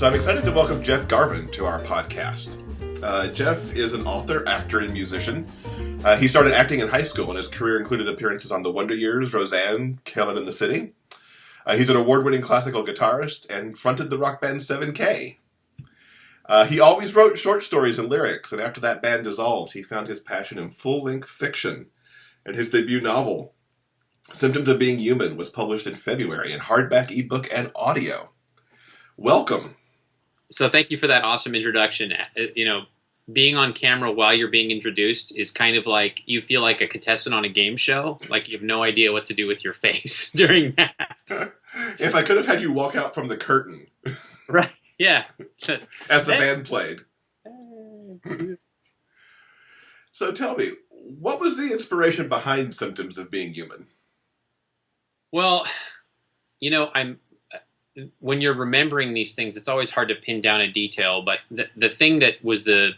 So I'm excited to welcome Jeff Garvin to our podcast. Jeff is an author, actor, and musician. He started acting in high school, and his career included appearances on The Wonder Years, Roseanne, Killin' in the City. He's an award-winning classical guitarist and fronted the rock band 7K. He always wrote short stories and lyrics, and after that band dissolved, he found his passion in full-length fiction. And his debut novel, Symptoms of Being Human, was published in February in hardback, ebook, and audio. Welcome. So thank you for that awesome introduction. Being on camera while you're being introduced is kind of like you feel like a contestant on a game show. Like you have no idea what to do with your face during that. If I could have had you walk out from the curtain. Right. Yeah. As the band played. So tell me, what was the inspiration behind Symptoms of Being Human? Well, when you're remembering these things, it's always hard to pin down a detail. But the thing that was the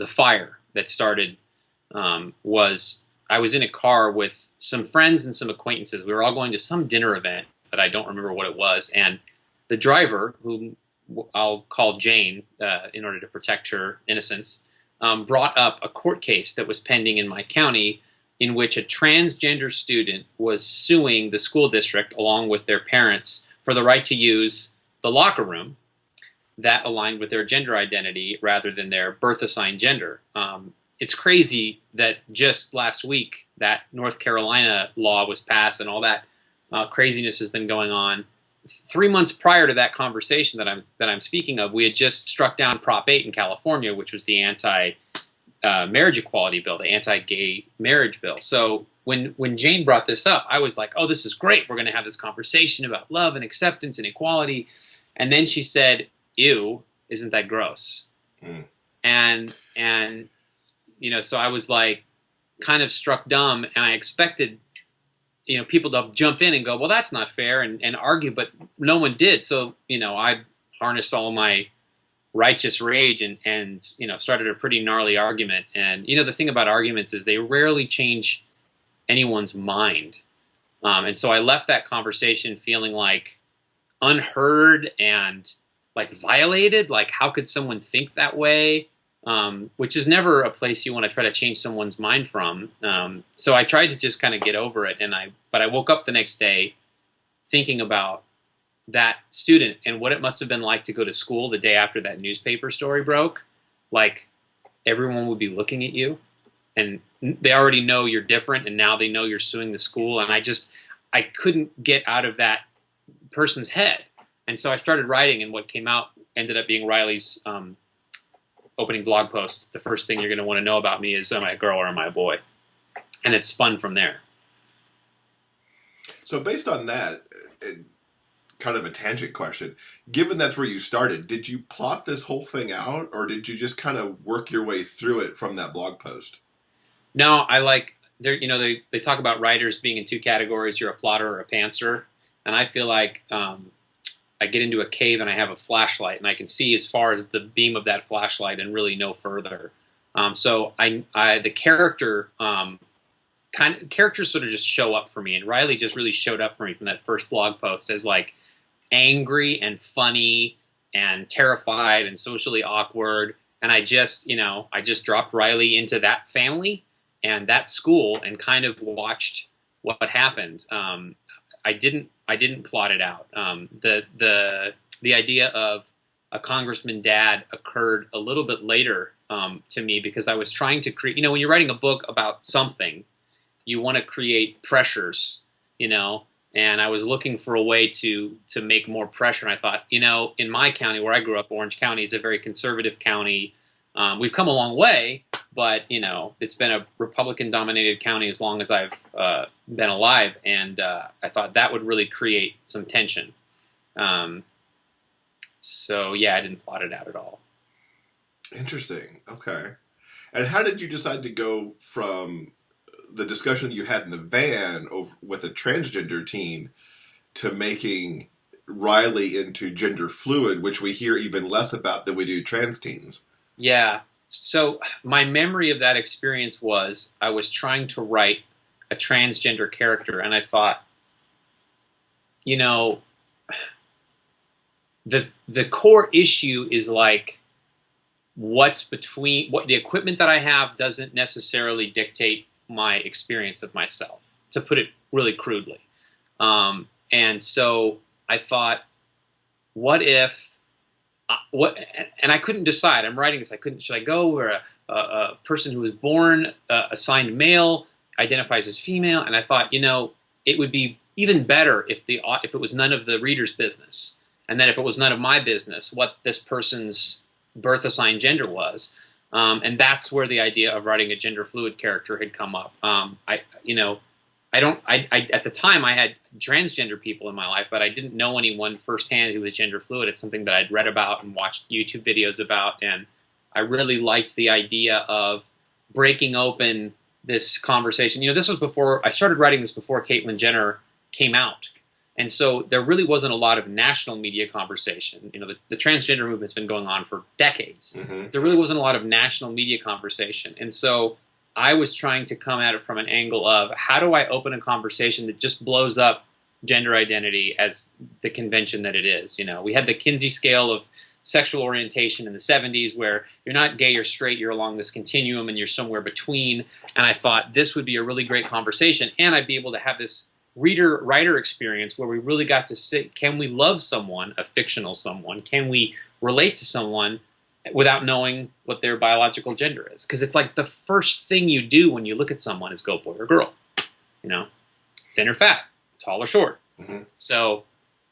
fire that started was I was in a car with some friends and some acquaintances. We were all going to some dinner event, but I don't remember what it was. And the driver, whom I'll call Jane in order to protect her innocence, brought up a court case that was pending in my county in which a transgender student was suing the school district along with their parents for the right to use the locker room that aligned with their gender identity rather than their birth-assigned gender. It's crazy that just last week that North Carolina law was passed and all that craziness has been going on. 3 months prior to that conversation that I'm speaking of, we had just struck down Prop 8 in California, which was the anti-marriage equality bill, the anti-gay marriage bill. So when Jane brought this up, I was like, oh, this is great. We're going to have this conversation about love and acceptance and equality. And then she said, ew, isn't that gross? Mm. And so I was like kind of struck dumb, and I expected people to jump in and go, well, that's not fair, and argue, but no one did. So, I harnessed all my righteous rage and started a pretty gnarly argument. And, the thing about arguments is they rarely change anyone's mind. And so I left that conversation feeling like unheard and like violated. Like, how could someone think that way? Which is never a place you want to try to change someone's mind from. So I tried to just kind of get over it, but I woke up the next day thinking about that student and what it must have been like to go to school the day after that newspaper story broke. Like, everyone would be looking at you, and they already know you're different, and now they know you're suing the school, and I couldn't get out of that person's head. And so I started writing, and what came out ended up being Riley's opening blog post. The first thing you're going to want to know about me is, am I a girl or am I a boy? And it spun from there. So based on that, kind of a tangent question, given that's where you started, did you plot this whole thing out, or did you just kind of work your way through it from that blog post? No, they talk about writers being in two categories. You're a plotter or a pantser. And I feel like I get into a cave and I have a flashlight and I can see as far as the beam of that flashlight and really no further. So the character characters sort of just show up for me, and Riley just really showed up for me from that first blog post as like angry and funny and terrified and socially awkward. And I just dropped Riley into that family and that school and kind of watched what happened. I didn't plot it out. The idea of a congressman dad occurred a little bit later to me, because I was trying to create, when you're writing a book about something, you want to create pressures, and I was looking for a way to make more pressure. And I thought, in my county where I grew up, Orange County is a very conservative county. We've come a long way, but, it's been a Republican-dominated county as long as I've been alive, and I thought that would really create some tension. So, yeah, I didn't plot it out at all. Interesting. Okay. And how did you decide to go from the discussion that you had in the van with a transgender teen to making Riley into gender fluid, which we hear even less about than we do trans teens? Yeah. So my memory of that experience was I was trying to write a transgender character, and I thought, the core issue is like what's between what the equipment that I have doesn't necessarily dictate my experience of myself, to put it really crudely. And so I thought, what if and I couldn't decide. I'm writing this. Should I go where a person who was born assigned male identifies as female? And I thought, it would be even better if it was none of the reader's business, and then if it was none of my business, what this person's birth assigned gender was. And that's where the idea of writing a gender fluid character had come up. At the time I had transgender people in my life, but I didn't know anyone firsthand who was gender fluid. It's something that I'd read about and watched YouTube videos about, and I really liked the idea of breaking open this conversation. This was before I started writing this, before Caitlyn Jenner came out. And so there really wasn't a lot of national media conversation. The transgender movement's been going on for decades. Mm-hmm. There really wasn't a lot of national media conversation. And so I was trying to come at it from an angle of, how do I open a conversation that just blows up gender identity as the convention that it is? We had the Kinsey scale of sexual orientation in the 70s, where you're not gay or straight, you're along this continuum and you're somewhere between. And I thought this would be a really great conversation, and I'd be able to have this reader-writer experience where we really got to say, can we love someone, a fictional someone? Can we relate to someone without knowing what their biological gender is? Because it's like the first thing you do when you look at someone is go boy or girl. Thin or fat, tall or short. Mm-hmm. So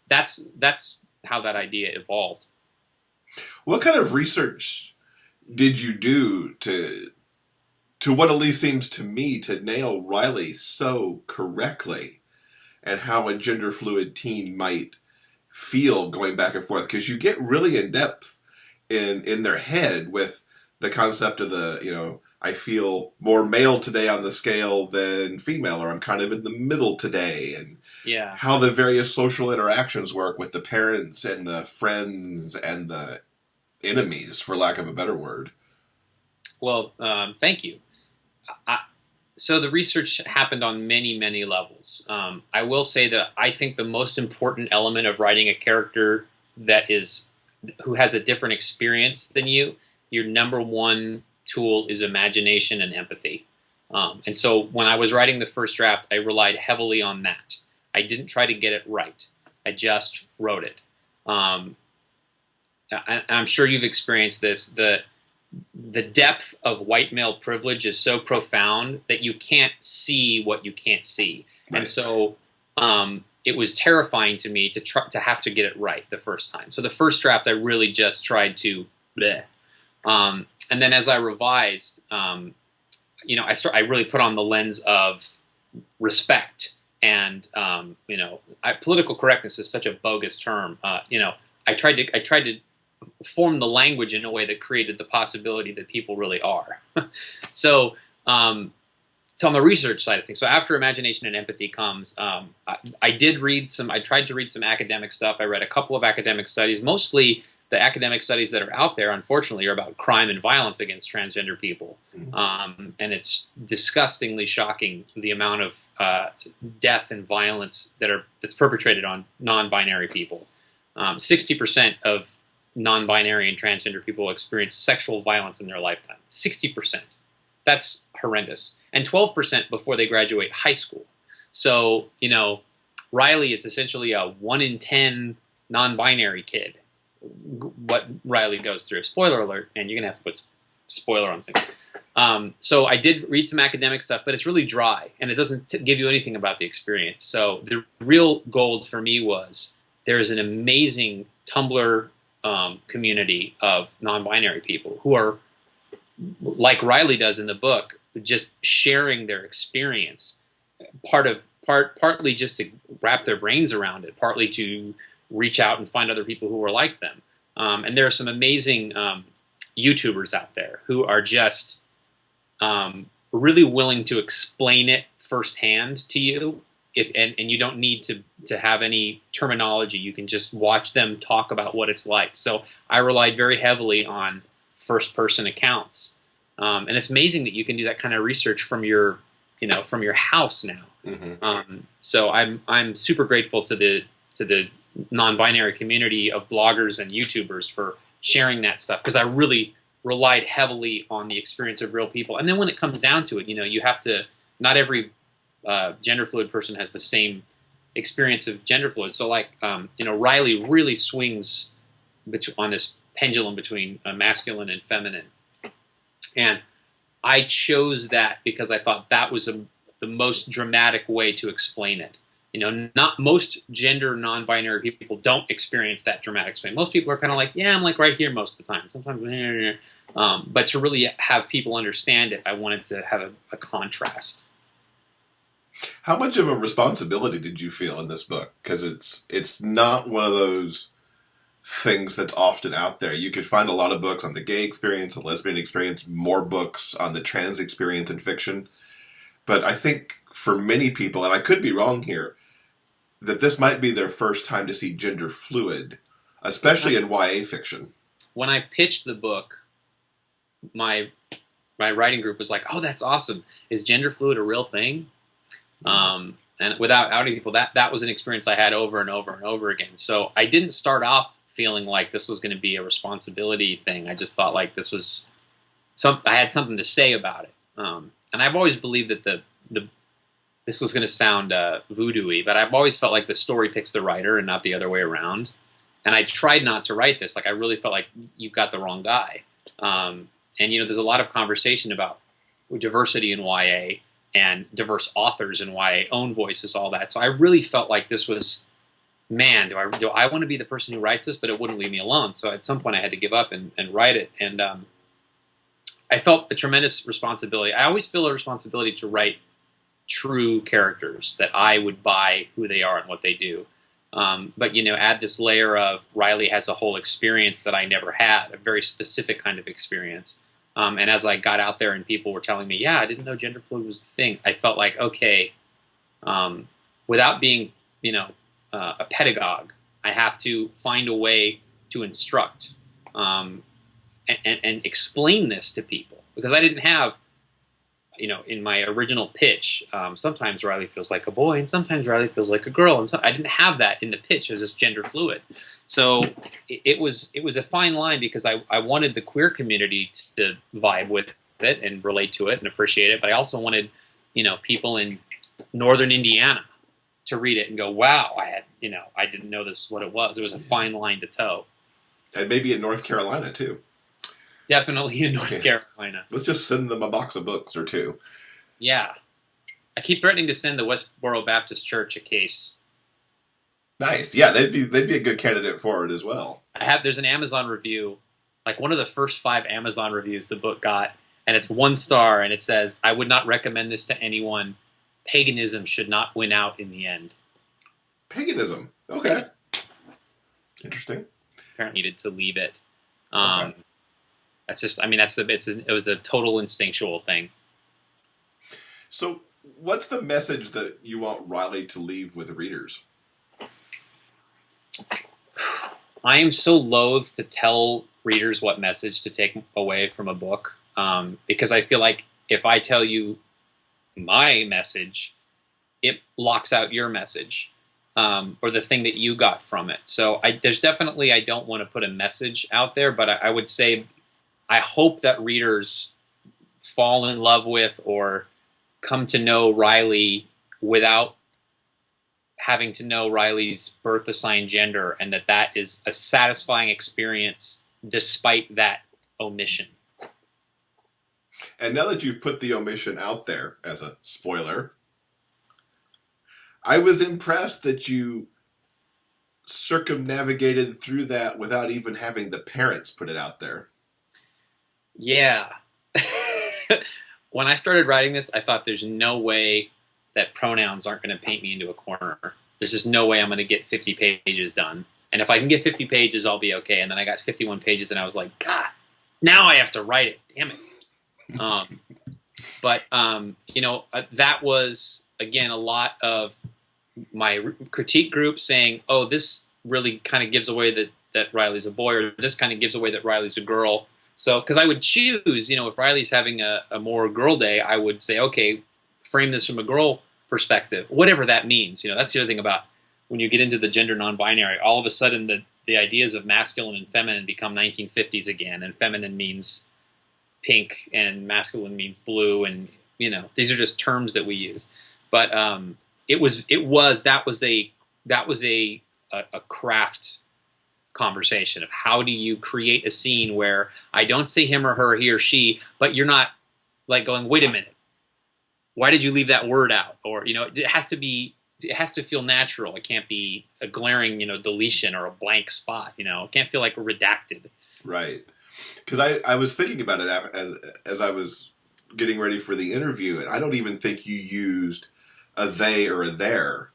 that's how that idea evolved. What kind of research did you do to what at least seems to me to nail Riley so correctly, and how a gender fluid teen might feel going back and forth? Because you get really in depth in their head with the concept of I feel more male today on the scale than female, or I'm kind of in the middle today, and how the various social interactions work with the parents and the friends and the enemies, for lack of a better word. Well, thank you. So the research happened on many, many levels. I will say that I think the most important element of writing a character who has a different experience than you, your number one tool is imagination and empathy. And so when I was writing the first draft, I relied heavily on that. I didn't try to get it right. I just wrote it. I'm sure you've experienced this. The depth of white male privilege is so profound that you can't see what you can't see. Right. And so it was terrifying to me to have to get it right the first time. So the first draft, I really just tried to bleh. And then as I revised, I really put on the lens of respect. And political correctness is such a bogus term. I tried to form the language in a way that created the possibility that people really are. So on the research side of things, so after imagination and empathy comes, I tried to read some academic stuff. I read a couple of academic studies. Mostly the academic studies that are out there, unfortunately, are about crime and violence against transgender people. Mm-hmm. And it's disgustingly shocking, the amount of death and violence that's perpetrated on non-binary people. 60% of non-binary and transgender people experience sexual violence in their lifetime. 60%. That's horrendous. And 12% before they graduate high school. So, Riley is essentially a 1 in 10 non-binary kid. What Riley goes through. Spoiler alert, and you're going to have to put spoiler on things. So I did read some academic stuff, but it's really dry, and it doesn't give you anything about the experience. So the real gold for me was there is an amazing Tumblr community of non-binary people who are, like Riley does in the book, just sharing their experience, partly just to wrap their brains around it, partly to reach out and find other people who are like them. And there are some amazing YouTubers out there who are just really willing to explain it firsthand to you. And you don't need to have any terminology. You can just watch them talk about what it's like. So I relied very heavily on first-person accounts. And it's amazing that you can do that kind of research from your house now. Mm-hmm. So I'm super grateful to the non-binary community of bloggers and YouTubers for sharing that stuff, because I really relied heavily on the experience of real people. And then when it comes down to it, you have to, not every gender fluid person has the same experience of gender fluid. So like, Riley really swings on this pendulum between masculine and feminine. And I chose that because I thought that was the most dramatic way to explain it. Not most gender non-binary people don't experience that dramatic swing. Most people are kind of like, yeah, I'm like right here most of the time. Sometimes, but to really have people understand it, I wanted to have a contrast. How much of a responsibility did you feel in this book? Because it's not one of those things that's often out there. You could find a lot of books on the gay experience, the lesbian experience, more books on the trans experience in fiction. But I think for many people, and I could be wrong here, that this might be their first time to see gender fluid, especially in YA fiction. When I pitched the book, my writing group was like, "Oh, that's awesome. Is gender fluid a real thing?" And without outing people, that was an experience I had over and over and over again. So I didn't start off feeling like this was going to be a responsibility thing. I just thought like this was I had something to say about it. And I've always believed that this was going to sound voodoo-y, but I've always felt like the story picks the writer and not the other way around. And I tried not to write this. Like I really felt like you've got the wrong guy. And there's a lot of conversation about diversity in YA and diverse authors in YA, own voices, all that. So I really felt like this was, man, do I want to be the person who writes this? But it wouldn't leave me alone. So at some point I had to give up and write it. And I felt a tremendous responsibility. I always feel a responsibility to write true characters that I would buy who they are and what they do. But add this layer of Riley has a whole experience that I never had, a very specific kind of experience. And as I got out there and people were telling me, yeah, I didn't know gender fluid was the thing, I felt like, okay, without being, a pedagogue, I have to find a way to instruct and explain this to people. Because I didn't have, in my original pitch, sometimes Riley feels like a boy and sometimes Riley feels like a girl. And so I didn't have that in the pitch as this gender fluid. So it was a fine line because I wanted the queer community to vibe with it and relate to it and appreciate it. But I also wanted, people in northern Indiana to read it and go, wow, I didn't know this is what it was. It was a fine line to toe. And maybe in North Carolina, too. Definitely in North Carolina. Let's just send them a box of books or two. Yeah. I keep threatening to send the Westboro Baptist Church a case. Nice. Yeah, they'd be a good candidate for it as well. There's an Amazon review, like one of the first 5 Amazon reviews the book got, and it's 1 star, and it says, I would not recommend this to anyone. Paganism should not win out in the end. Paganism. Okay. Interesting. Apparently needed to leave it. Okay. That's just, it was a total instinctual thing. So what's the message that you want Riley to leave with readers? I am so loath to tell readers what message to take away from a book, because I feel like if I tell you my message, it locks out your message, or the thing that you got from it. So there's definitely, I don't want to put a message out there, but I would say I hope that readers fall in love with or come to know Riley without having to know Riley's birth assigned gender, and that is a satisfying experience despite that omission. And now that you've put the omission out there as a spoiler, I was impressed that you circumnavigated through that without even having the parents put it out there. Yeah. When I started writing this, I thought there's no way that pronouns aren't going to paint me into a corner. There's just no way I'm going to get 50 pages done. And if I can get 50 pages, I'll be okay. And then I got 51 pages and I was like, God, now I have to write it. Damn it. That was, again, a lot of my critique group saying, oh, this really kind of gives away that Riley's a boy, or this kind of gives away that Riley's a girl. So, because I would choose, if Riley's having a more girl day, I would say, okay, frame this from a girl perspective, whatever that means. That's the other thing about when you get into the gender non-binary, all of a sudden the ideas of masculine and feminine become 1950s again, and feminine means pink and masculine means blue, and these are just terms that we use. But that was a craft conversation of how do you create a scene where I don't say him or her, he or she, but you're not like going, wait a minute, why did you leave that word out? Or it has to feel natural. It can't be a glaring deletion or a blank spot. It can't feel like redacted. Right. Because I was thinking about it as I was getting ready for the interview, and I don't even think you used a they or a their,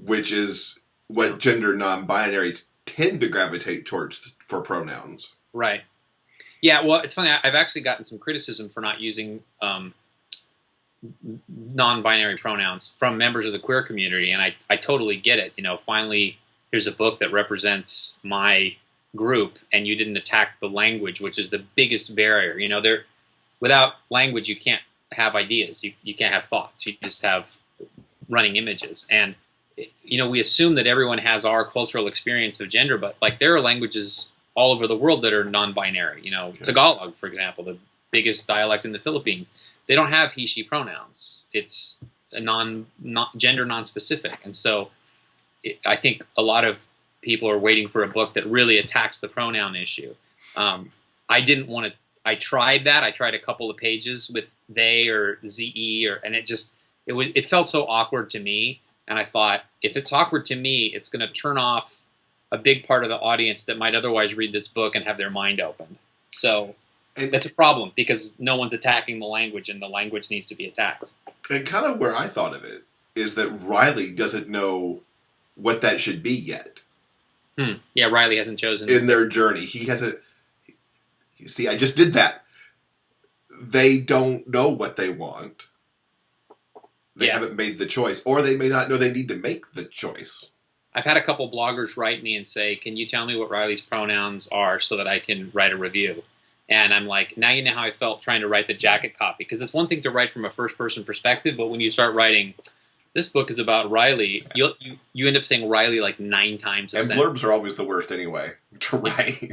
which is what gender non-binaries tend to gravitate towards for pronouns. Right. Yeah, well, it's funny. I've actually gotten some criticism for not using non-binary pronouns from members of the queer community, and I totally get it. Finally, here's a book that represents my group, and you didn't attack the language, which is the biggest barrier. Without language, you can't have ideas. You can't have thoughts. You just have running images. And we assume that everyone has our cultural experience of gender, but like there are languages all over the world that are non-binary. Tagalog, for example, the biggest dialect in the Philippines, they don't have he, she pronouns. It's a gender non-specific. And so I think a lot of people are waiting for a book that really attacks the pronoun issue. I didn't want to. I tried that. I tried a couple of pages with they or ze, and it felt so awkward to me. And I thought, if it's awkward to me, it's going to turn off a big part of the audience that might otherwise read this book and have their mind opened. So that's a problem because no one's attacking the language, and the language needs to be attacked. And kind of where I thought of it is that Riley doesn't know what that should be yet. Yeah, Riley hasn't chosen. In their journey, he hasn't. You see, I just did that. They don't know what they want. They haven't made the choice, or they may not know they need to make the choice. I've had a couple bloggers write me and say, can you tell me what Riley's pronouns are so that I can write a review? And I'm like, now you know how I felt trying to write the jacket copy. Because it's one thing to write from a first-person perspective, but when you start writing, this book is about Riley, you end up saying Riley like 9 times a sentence. And blurbs are always the worst anyway to write.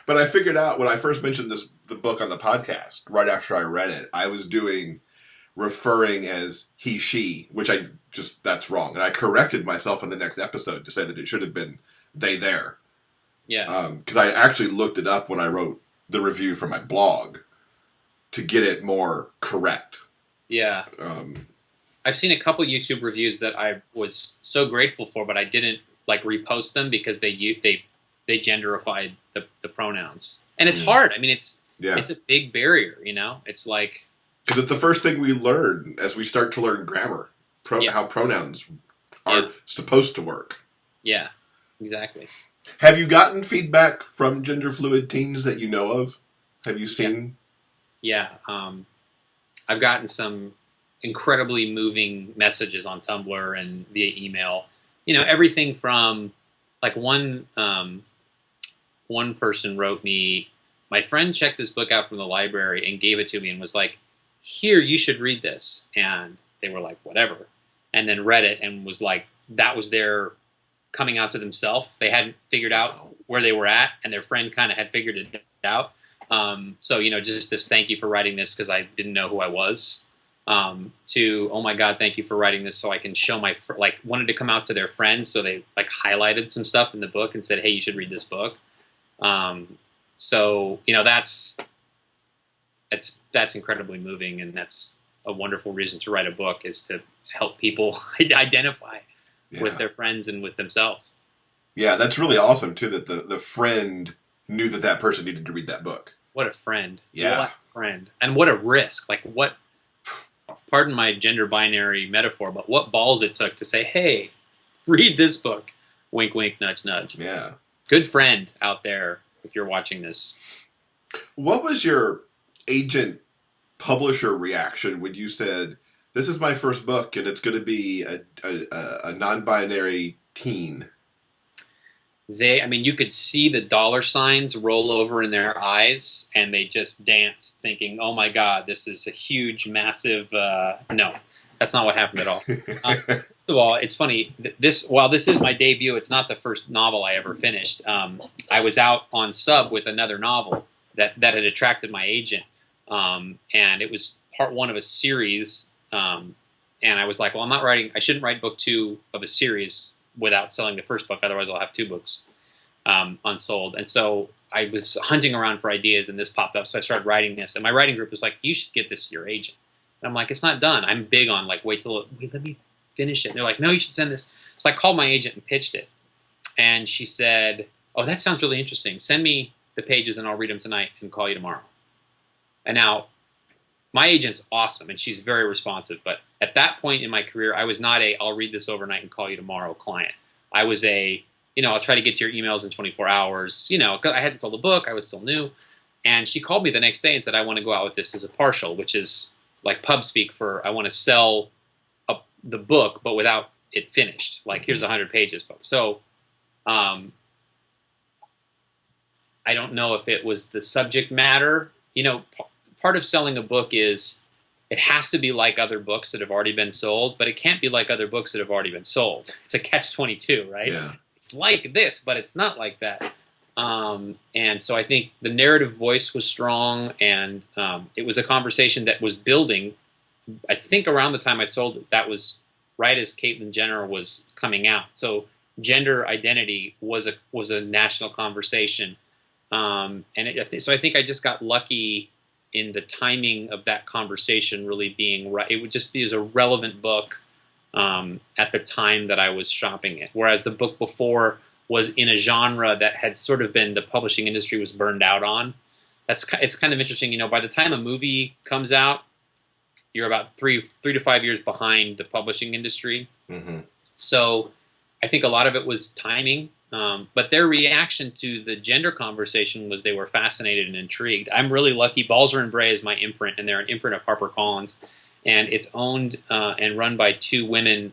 But I figured out when I first mentioned the book on the podcast, right after I read it, I was doing referring as he, she, which that's wrong. And I corrected myself in the next episode to say that it should have been they, their. Yeah. Because I actually looked it up when I wrote the review for my blog to get it more correct. Yeah. I've seen a couple YouTube reviews that I was so grateful for, but I didn't repost them because they genderified the pronouns. And it's hard. I mean, it's a big barrier, It's like... Because it's the first thing we learn as we start to learn grammar, how pronouns are supposed to work. Yeah, exactly. Have you gotten feedback from gender fluid teens that you know of? Have you seen? Yeah. I've gotten some incredibly moving messages on Tumblr and via email. Everything from one person wrote me, my friend checked this book out from the library and gave it to me and was like, here, you should read this. And they were like, whatever. And then read it and was like, that was their coming out to themselves. They hadn't figured out where they were at, and their friend kind of had figured it out. So, just this thank you for writing this because I didn't know who I was. To, oh my God, thank you for writing this so I can show my, wanted to come out to their friends. So they highlighted some stuff in the book and said, hey, you should read this book. So, that's incredibly moving, and that's a wonderful reason to write a book, is to help people identify with their friends and with themselves. Yeah, that's really awesome too, that the friend knew that person needed to read that book. What a friend. Yeah. What a friend. And what a risk. Pardon my gender binary metaphor, but what balls it took to say, hey, read this book. Wink, wink, nudge, nudge. Yeah. Good friend out there if you're watching this. What was your agent publisher reaction when you said, this is my first book and it's going to be a non-binary teen? You could see the dollar signs roll over in their eyes, and they just danced thinking, oh my God, this is a huge, massive, no. That's not what happened at all. First of all, it's funny. While this is my debut, it's not the first novel I ever finished. I was out on sub with another novel that had attracted my agent, and it was part one of a series. And I was like, well, I'm not writing. I shouldn't write book 2 of a series without selling the first book. Otherwise, I'll have 2 books unsold. And so I was hunting around for ideas, and this popped up. So I started writing this, and my writing group was like, "You should get this to your agent." And I'm like, "It's not done." I'm big on like, wait, let me finish it. And they're like, "No, you should send this." So I called my agent and pitched it, and she said, "Oh, that sounds really interesting. Send me the pages, and I'll read them tonight and call you tomorrow." And now, my agent's awesome, and she's very responsive. But at that point in my career, I was not I'll read this overnight and call you tomorrow client. I was I'll try to get to your emails in 24 hours. Cause I hadn't sold a book. I was still new. And she called me the next day and said, I want to go out with this as a partial, which is like pub speak for I want to sell the book, but without it finished. Like, here's 100 pages. So I don't know if it was the subject matter. Part of selling a book is it has to be like other books that have already been sold, but it can't be like other books that have already been sold. It's a catch-22, right? Yeah. It's like this, but it's not like that. And so I think the narrative voice was strong, and it was a conversation that was building. I think around the time I sold it, that was right as Caitlyn Jenner was coming out. So gender identity was a national conversation. So I think I just got lucky in the timing of that conversation really being right. It would just be as a relevant book at the time that I was shopping it. Whereas the book before was in a genre that had sort of been, the publishing industry was burned out on. It's kind of interesting. By the time a movie comes out, you're about three to 5 years behind the publishing industry. Mm-hmm. So I think a lot of it was timing. But their reaction to the gender conversation was they were fascinated and intrigued. I'm really lucky. Balzer and Bray is my imprint, and they're an imprint of HarperCollins. And it's owned and run by 2 women,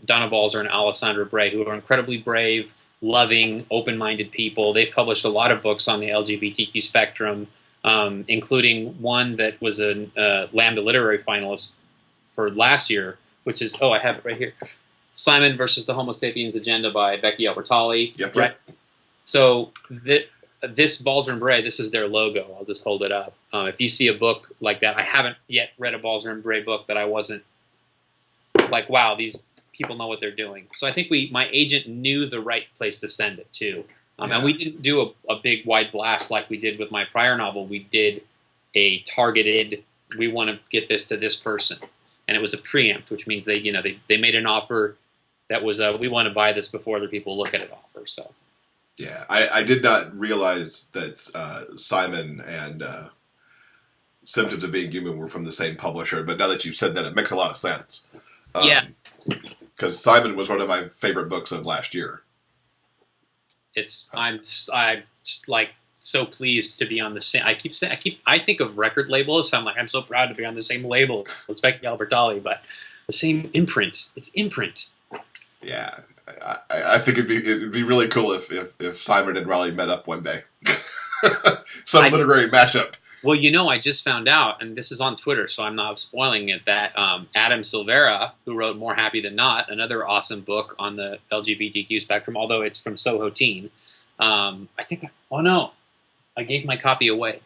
Donna Balzer and Alessandra Bray, who are incredibly brave, loving, open-minded people. They've published a lot of books on the LGBTQ spectrum, including one that was a Lambda Literary finalist for last year, which is, I have it right here. Simon versus the Homo Sapiens Agenda by Becky Albertalli. Yep. Right. So this Balzer and Bray, this is their logo. I'll just hold it up. If you see a book like that, I haven't yet read a Balzer and Bray book that I wasn't like, wow, these people know what they're doing. So I think my agent knew the right place to send it to. And we didn't do a big wide blast like we did with my prior novel. We did a targeted, we want to get this to this person. And it was a preempt, which means they made an offer that was we want to buy this before other people look at it offer. So yeah, I did not realize that Simon and Symptoms of Being Human were from the same publisher, but now that you've said that, it makes a lot of sense. Yeah, because Simon was one of my favorite books of last year. I'm like so pleased to be on the same. I think of record labels. So I'm so proud to be on the same label as Becky Albertalli, but the same imprint. It's imprint. Yeah, I think it'd be really cool if Simon and Raleigh met up one day. Some literary mashup. Well, I just found out, and this is on Twitter, so I'm not spoiling it, that Adam Silvera, who wrote More Happy Than Not, another awesome book on the LGBTQ spectrum, although it's from Soho Teen. I gave my copy away.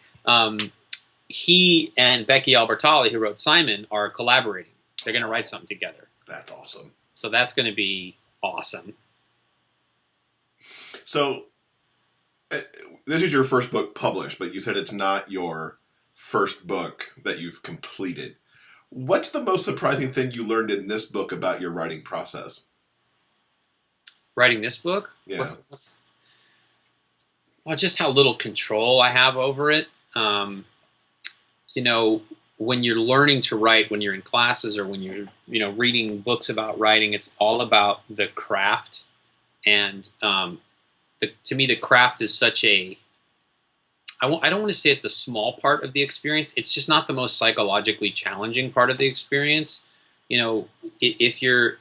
He and Becky Albertalli, who wrote Simon, are collaborating. They're going to write something together. That's awesome. So that's going to be awesome. So this is your first book published, but you said it's not your first book that you've completed. What's the most surprising thing you learned in this book about your writing process? Writing this book? Yeah. Just how little control I have over it. When you're learning to write, when you're in classes or when you're, reading books about writing, it's all about the craft. And to me, the craft is such a, I don't want to say it's a small part of the experience. It's just not the most psychologically challenging part of the experience. If you're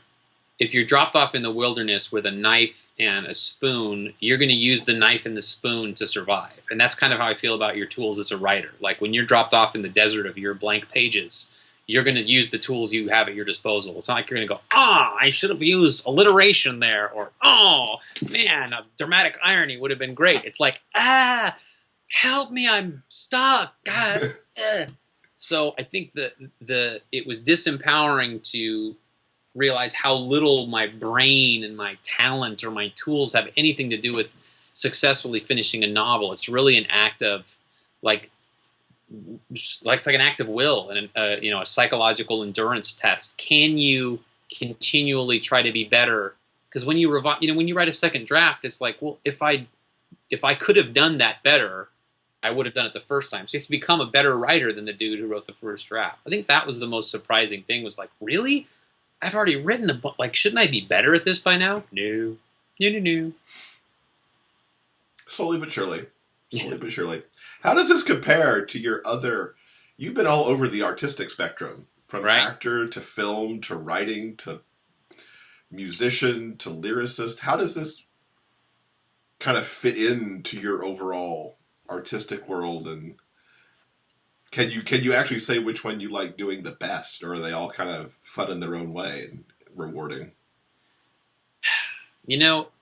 dropped off in the wilderness with a knife and a spoon, you're going to use the knife and the spoon to survive. And that's kind of how I feel about your tools as a writer. Like when you're dropped off in the desert of your blank pages, you're going to use the tools you have at your disposal. It's not like you're going to go, I should have used alliteration there, or, oh, man, a dramatic irony would have been great. It's like, help me, I'm stuck. God. So I think that it was disempowering to realize how little my brain and my talent or my tools have anything to do with successfully finishing a novel. It's really an act of it's like an act of will and a psychological endurance test. Can you continually try to be better? Because when you when you write a second draft, it's like, well, if I could have done that better, I would have done it the first time. So you have to become a better writer than the dude who wrote the first draft. I think that was the most surprising thing. Was like, really? I've already written a book. Like, shouldn't I be better at this by now? No. Slowly but surely. Slowly but surely. How does this compare to your other... You've been all over the artistic spectrum, from actor to film to writing to musician to lyricist. How does this kind of fit into your overall artistic world? And can you actually say which one you like doing the best, or are they all kind of fun in their own way and rewarding?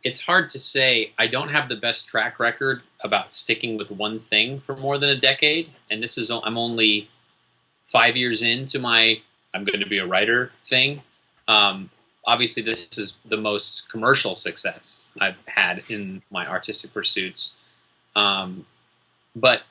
It's hard to say. I don't have the best track record about sticking with one thing for more than a decade. And I'm only 5 years into my I'm going to be a writer thing. Obviously, this is the most commercial success I've had in my artistic pursuits. But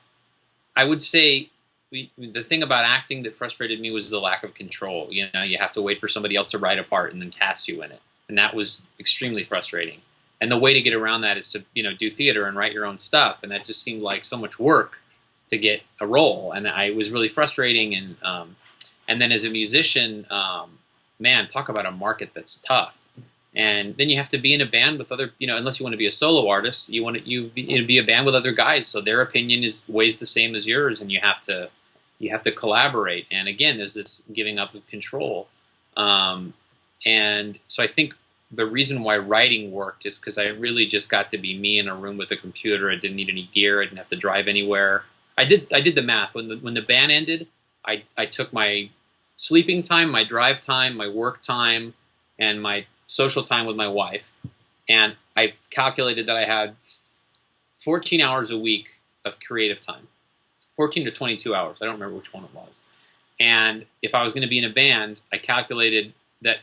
I would say the thing about acting that frustrated me was the lack of control. You have to wait for somebody else to write a part and then cast you in it. And that was extremely frustrating. And the way to get around that is to, do theater and write your own stuff. And that just seemed like so much work to get a role. And it was really frustrating. And then as a musician, man, talk about a market that's tough. And then you have to be in a band with other, unless you want to be a solo artist, you want to be a band with other guys. So their opinion weighs the same as yours, and you have to collaborate. And again, there's this giving up of control. And so I think the reason why writing worked is because I really just got to be me in a room with a computer. I didn't need any gear. I didn't have to drive anywhere. I did the math. When the band ended, I took my sleeping time, my drive time, my work time, and my social time with my wife. And I've calculated that I had 14 hours a week of creative time. 14 to 22 hours. I don't remember which one it was. And if I was going to be in a band, I calculated that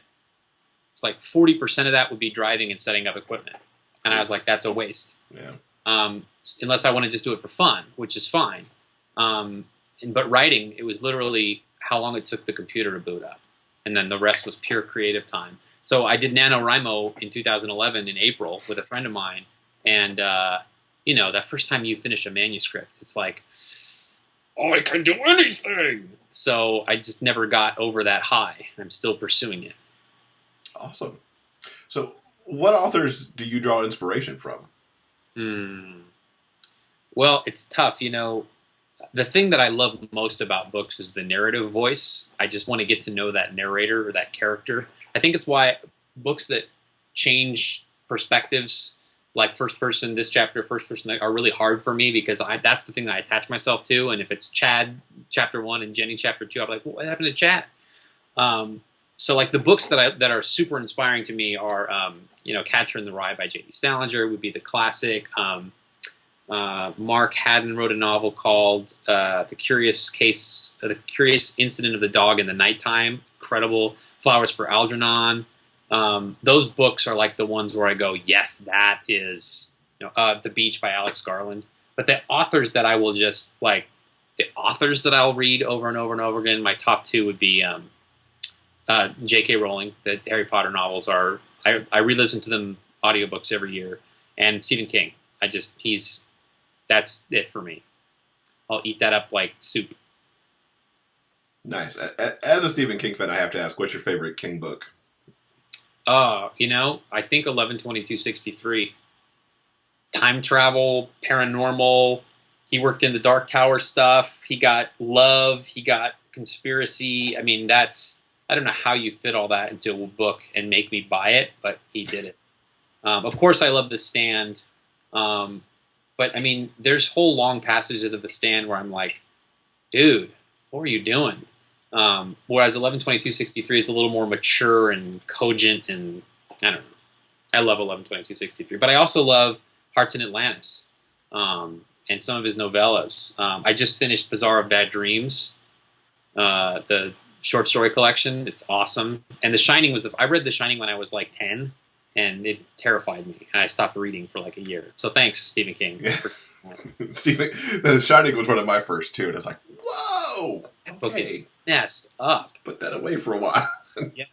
like 40% of that would be driving and setting up equipment. And I was like, that's a waste. Yeah. Unless I want to just do it for fun, which is fine. But writing, it was literally how long it took the computer to boot up. And then the rest was pure creative time. So I did NaNoWriMo in 2011 in April with a friend of mine. And, that first time you finish a manuscript, it's like, oh, I can do anything. So I just never got over that high. I'm still pursuing it. Awesome. So what authors do you draw inspiration from? Well, it's tough. The thing that I love most about books is the narrative voice. I just want to get to know that narrator or that character. I think it's why books that change perspectives, like first person, this chapter, first person, are really hard for me because that's the thing that I attach myself to. And if it's Chad chapter 1 and Jenny chapter 2, I'm like, well, what happened to Chad? So like the books that are super inspiring to me are, Catcher in the Rye by J.D. Salinger would be the classic. Mark Haddon wrote a novel called The Curious Incident of the Dog in the Nighttime. Incredible. Flowers for Algernon. Those books are like the ones where I go, yes, that is, The Beach by Alex Garland. But the authors that I will I'll read over and over and over again, my top two would be J.K. Rowling. The Harry Potter novels are, I re-listen to them audiobooks every year. And Stephen King. That's it for me. I'll eat that up like soup. Nice. As a Stephen King fan, I have to ask, what's your favorite King book? I think 11/22/63. Time travel, paranormal. He worked in the Dark Tower stuff. He got love. He got conspiracy. I mean, I don't know how you fit all that into a book and make me buy it, but he did it. Of course, I love The Stand. But, I mean, there's whole long passages of The Stand where I'm like, dude, what were you doing? Whereas 11/22/63 is a little more mature and cogent, and I don't know. I love 11/22/63, but I also love Hearts in Atlantis and some of his novellas. I just finished Bazaar of Bad Dreams, the short story collection. It's awesome. And The Shining I read The Shining when I was like 10, and it terrified me. And I stopped reading for like a year. So thanks, Stephen King. Stephen, The Shining was one of my first too, and I was like, whoa, That book is okay, messed up. put that away for a while. Yeah.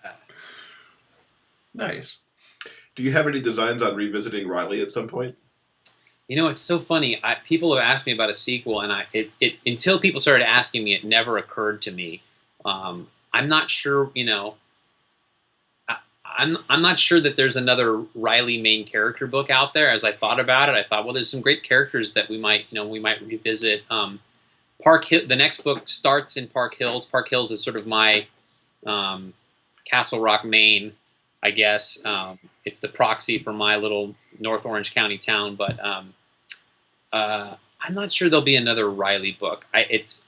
Nice. Do you have any designs on revisiting Riley at some point? You know, it's so funny. People have asked me about a sequel, and until people started asking me, it never occurred to me. I'm not sure. You know, I'm not sure that there's another Riley main character book out there. As I thought about it, I thought, well, there's some great characters that we might revisit. Park Hill. The next book starts in Park Hills. Park Hills is sort of my Castle Rock, Maine, I guess. It's the proxy for my little North Orange County town, but I'm not sure there'll be another Riley book.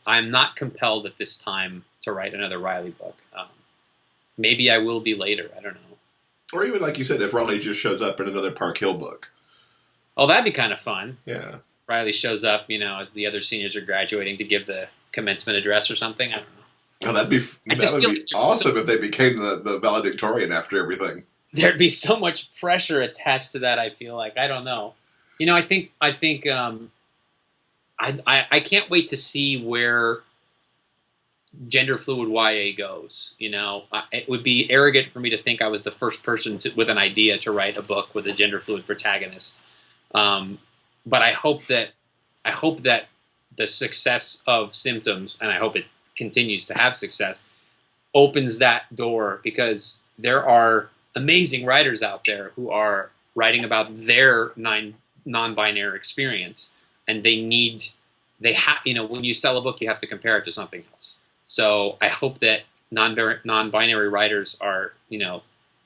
I'm not compelled at this time to write another Riley book. Maybe I will be later. I don't know. Or even, like you said, if Riley just shows up in another Park Hill book. Oh, that'd be kind of fun. Yeah. Riley shows up, as the other seniors are graduating to give the commencement address or something. I don't know. Oh, that would be awesome if they became the valedictorian after everything. There'd be so much pressure attached to that. I feel like I don't know. I think I can't wait to see where gender fluid YA goes. It would be arrogant for me to think I was the first person with an idea to write a book with a gender fluid protagonist. But I hope that the success of Symptoms, and I hope it continues to have success, opens that door, because there are amazing writers out there who are writing about their non-binary experience, and when you sell a book, you have to compare it to something else. So I hope that non-binary writers are,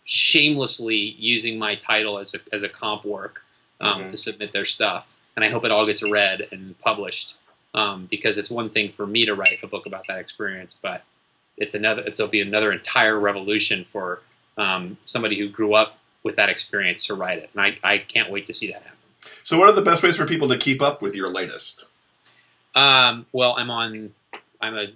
shamelessly using my title as a comp work to submit their stuff, and I hope it all gets read and published, because it's one thing for me to write a book about that experience, but it'll be another entire revolution for somebody who grew up with that experience to write it, and I can't wait to see that happen. So what are the best ways for people to keep up with your latest? Well, I'm a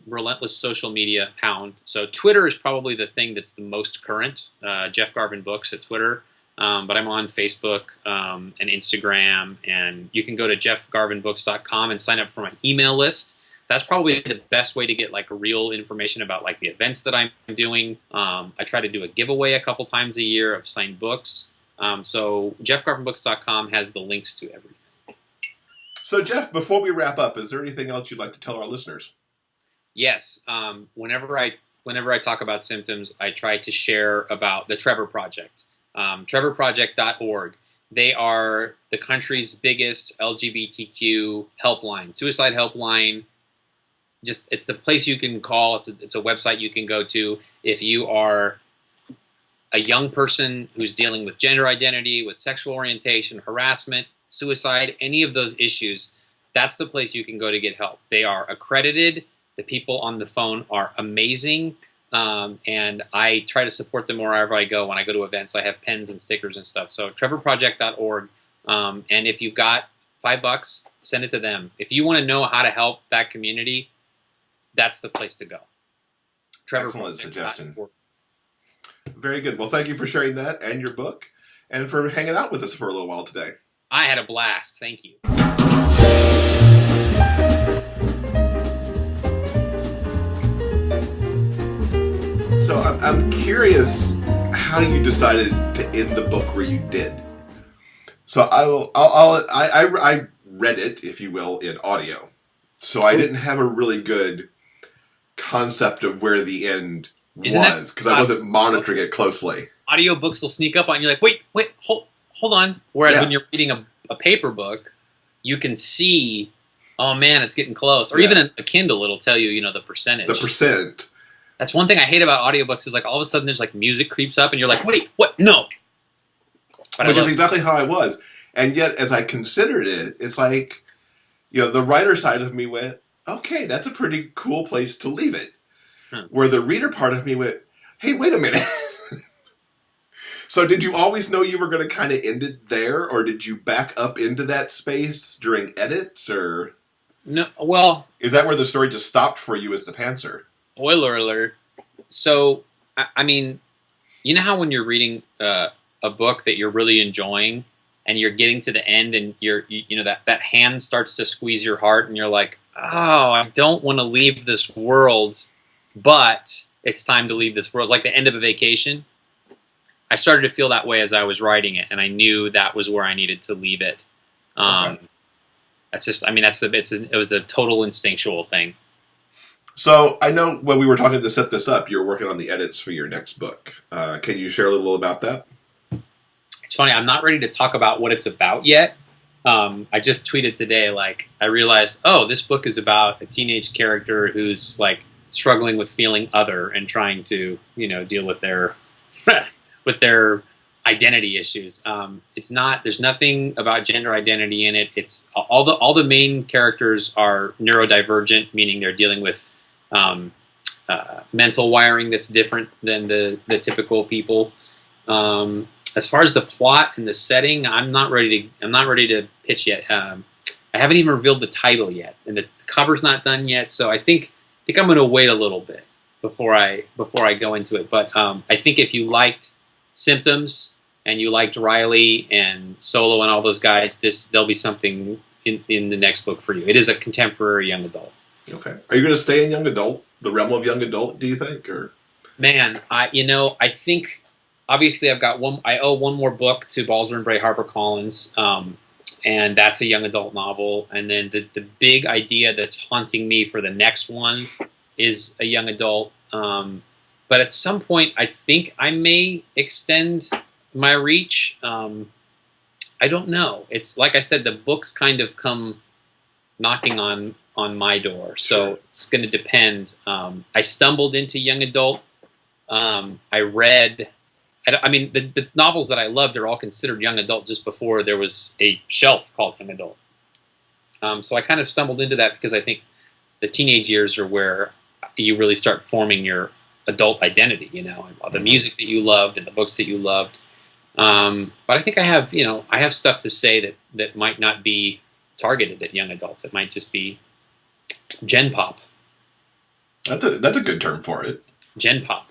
relentless social media hound. So Twitter is probably the thing that's the most current. Jeff Garvin Books at Twitter. But I'm on Facebook and Instagram, and you can go to jeffgarvinbooks.com and sign up for my email list. That's probably the best way to get real information about the events that I'm doing. I try to do a giveaway a couple times a year of signed books. So jeffgarvinbooks.com has the links to everything. So Jeff, before we wrap up, is there anything else you'd like to tell our listeners? Yes. Whenever I talk about Symptoms, I try to share about the Trevor Project. TrevorProject.org. They are the country's biggest LGBTQ helpline, suicide helpline. It's a place you can call. It's a website you can go to if you are a young person who's dealing with gender identity, with sexual orientation, harassment, suicide, any of those issues. That's the place you can go to get help. They are accredited. The people on the phone are amazing. And I try to support them wherever I go. When I go to events, I have pens and stickers and stuff. So trevorproject.org. And if you've got $5, send it to them. If you want to know how to help that community, that's the place to go. Excellent suggestion. Very good. Well, thank you for sharing that and your book, and for hanging out with us for a little while today. I had a blast. Thank you. So I'm curious how you decided to end the book where you did. So I read it, if you will, in audio. So I didn't have a really good concept of where the end was, because I wasn't monitoring it closely. Audiobooks will sneak up on you like, wait, hold on. Whereas when you're reading a paper book, you can see, oh man, it's getting close. Or even a Kindle, it'll tell you, the percentage. The percent. That's one thing I hate about audiobooks is all of a sudden there's music creeps up and you're like, wait, what? No. Which is exactly how I was. And yet, as I considered it, it's the writer side of me went, okay, that's a pretty cool place to leave it. where the reader part of me went, hey, wait a minute. So did you always know you were going to kind of end it there, or did you back up into that space during edits, or No, well, is that where the story just stopped for you as the pantser? spoiler alert. So, I mean, you know how when you're reading a book that you're really enjoying, and you're getting to the end, and you know that hand starts to squeeze your heart, and you're like, oh, I don't want to leave this world, but it's time to leave this world. It's like the end of a vacation. I started to feel that way as I was writing it, and I knew that was where I needed to leave it. Okay. That's just, I mean, it was a total instinctual thing. So I know when we were talking to set this up, you're working on the edits for your next book. Can you share a little about that? It's funny, I'm not ready to talk about what it's about yet. I just tweeted today, like, I realized, oh, this book is about a teenage character who's, like, struggling with feeling other and trying to, you know, deal with their with their identity issues. It's not. There's nothing about gender identity in it. It's all the main characters are neurodivergent, meaning they're dealing with mental wiring that's different than the typical people. As far as the plot and the setting, I'm not ready to pitch yet. I haven't even revealed the title yet, and the cover's not done yet. So I think I'm going to wait a little bit before I go into it. But I think if you liked Symptoms and you liked Riley and Solo and all those guys, there'll be something in the next book for you. It is a contemporary young adult. Okay. Are you going to stay in young adult, the realm of young adult, do you think? Or Man, I think obviously I owe one more book to Balzer and Bray HarperCollins, and that's a young adult novel. And then the big idea that's haunting me for the next one is a young adult. But at some point, I think I may extend my reach. I don't know. It's like I said, the books kind of come knocking on my door, so it's going to depend. I stumbled into young adult. I read. I mean, the novels that I loved are all considered young adult just before there was a shelf called young adult. So I kind of stumbled into that because I think the teenage years are where you really start forming your adult identity, you know, and the music that you loved and the books that you loved. But I think I have stuff to say that might not be targeted at young adults. It might just be Gen Pop. that's a good term for it. Gen Pop.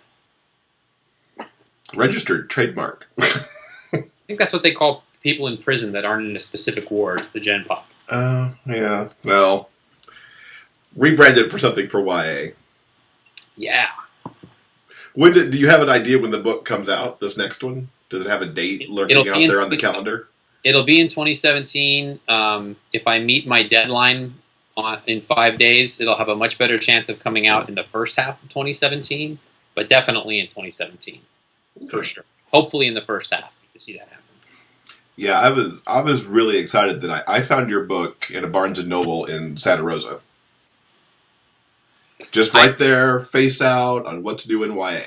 Registered trademark. I think that's what they call people in prison that aren't in a specific ward, the Gen Pop. Yeah. Well, rebranded for something for YA. Yeah. Do you have an idea when the book comes out, this next one? Does it have a date lurking out there on the calendar? It'll be in 2017. If I meet my deadline in 5 days, it'll have a much better chance of coming out in the first half of 2017, but definitely in 2017. For sure. Hopefully in the first half to see that happen. Yeah, I was really excited that I found your book in a Barnes & Noble in Santa Rosa. Just right there, face out on what's new in YA.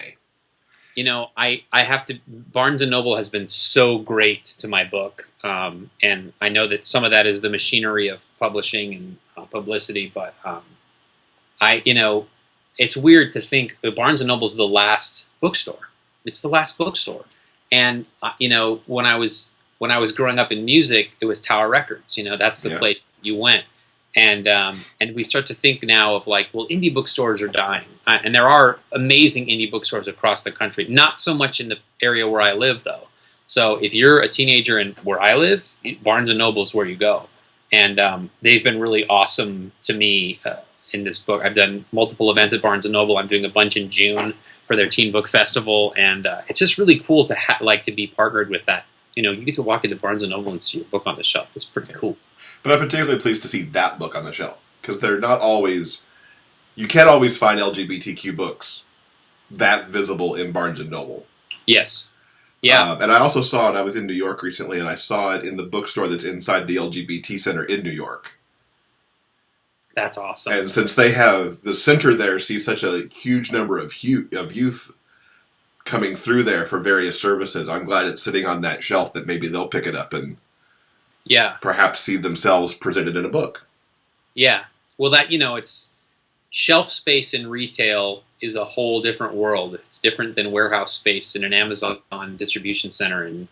You know, I have to. Barnes & Noble has been so great to my book, and I know that some of that is the machinery of publishing and publicity. But it's weird to think that Barnes & Noble is the last bookstore. It's the last bookstore, and when I was growing up in music, it was Tower Records. You know, that's the place you went. And we start to think now of like, well, indie bookstores are dying. And there are amazing indie bookstores across the country. Not so much in the area where I live, though. So if you're a teenager in where I live, Barnes & Noble is where you go. And they've been really awesome to me in this book. I've done multiple events at Barnes & Noble. I'm doing a bunch in June for their Teen Book Festival. And it's just really cool to to be partnered with that. You know, you get to walk into Barnes & Noble and see your book on the shelf. It's pretty cool. But I'm particularly pleased to see that book on the shelf, because they're not always, you can't always find LGBTQ books that visible in Barnes & Noble. Yes. Yeah. And I also saw it, I was in New York recently, and I saw it in the bookstore that's inside the LGBT Center in New York. That's awesome. And since they have, the center there sees such a huge number of youth coming through there for various services, I'm glad it's sitting on that shelf that maybe they'll pick it up and perhaps see themselves presented in a book. Yeah. Well, it's shelf space in retail is a whole different world. It's different than warehouse space in an Amazon distribution center in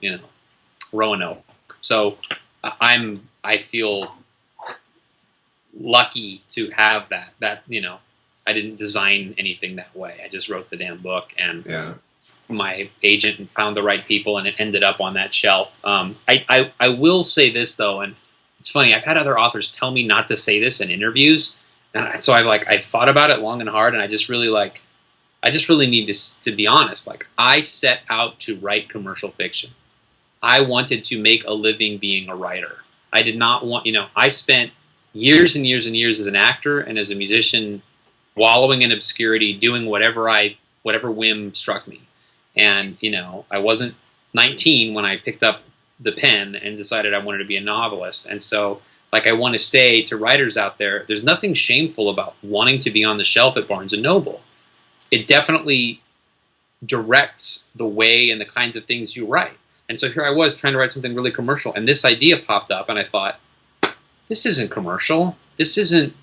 Roanoke. So I feel lucky to have that. I didn't design anything that way. I just wrote the damn book, and my agent found the right people, and it ended up on that shelf. I will say this though, and it's funny. I've had other authors tell me not to say this in interviews, and so I thought about it long and hard, and I just really need to be honest. Like, I set out to write commercial fiction. I wanted to make a living being a writer. I did not want, I spent years and years and years as an actor and as a musician wallowing in obscurity, doing whatever whim struck me. And, I wasn't 19 when I picked up the pen and decided I wanted to be a novelist. And so, I want to say to writers out there, there's nothing shameful about wanting to be on the shelf at Barnes & Noble. It definitely directs the way and the kinds of things you write. And so here I was trying to write something really commercial, and this idea popped up, and I thought, this isn't commercial. This isn't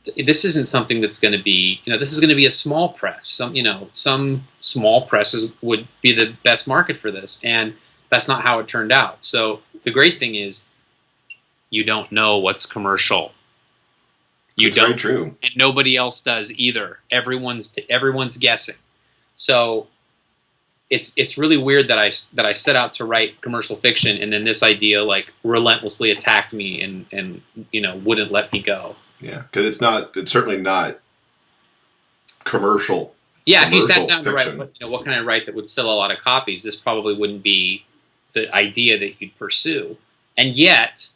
something that's going to be, this is going to be a small press. Some small presses would be the best market for this, and that's not how it turned out. So the great thing is, you don't know what's commercial. You don't. Very true. And nobody else does either. Everyone's guessing. So it's really weird that I set out to write commercial fiction, and then this idea relentlessly attacked me and wouldn't let me go. Yeah, because it's certainly not commercial. Yeah, if you sat down fiction to write, what can I write that would sell a lot of copies? This probably wouldn't be the idea that you'd pursue. And yet,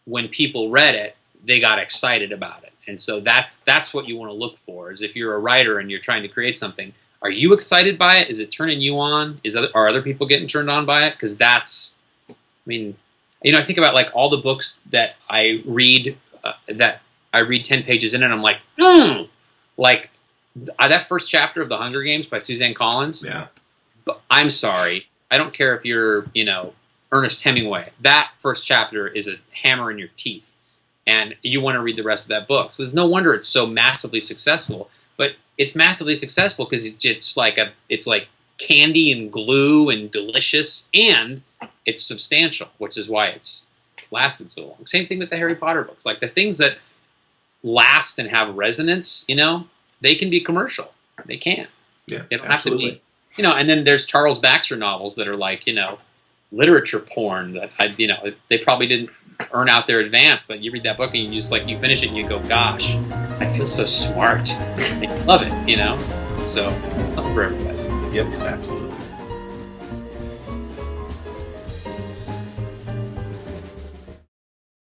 when people read it, they got excited about it. And so that's what you want to look for. Is if you're a writer and you're trying to create something, are you excited by it? Is it turning you on? Are other people getting turned on by it? Because I think about all the books that I read, 10 pages in, and I'm like, that first chapter of The Hunger Games by Suzanne Collins. Yeah. But I'm sorry, I don't care if you're, Ernest Hemingway. That first chapter is a hammer in your teeth, and you want to read the rest of that book. So there's no wonder it's so massively successful. But it's massively successful because it's like candy and glue and delicious, and it's substantial, which is why it's lasted so long. Same thing with the Harry Potter books. The things that last and have resonance, they can be commercial. They can. Yeah, they don't absolutely have to be. And then there's Charles Baxter novels that are literature porn that they probably didn't earn out their advance, but you read that book and you just you finish it and you go, gosh, I feel so smart. I love it, So, something for everybody. Yep, absolutely.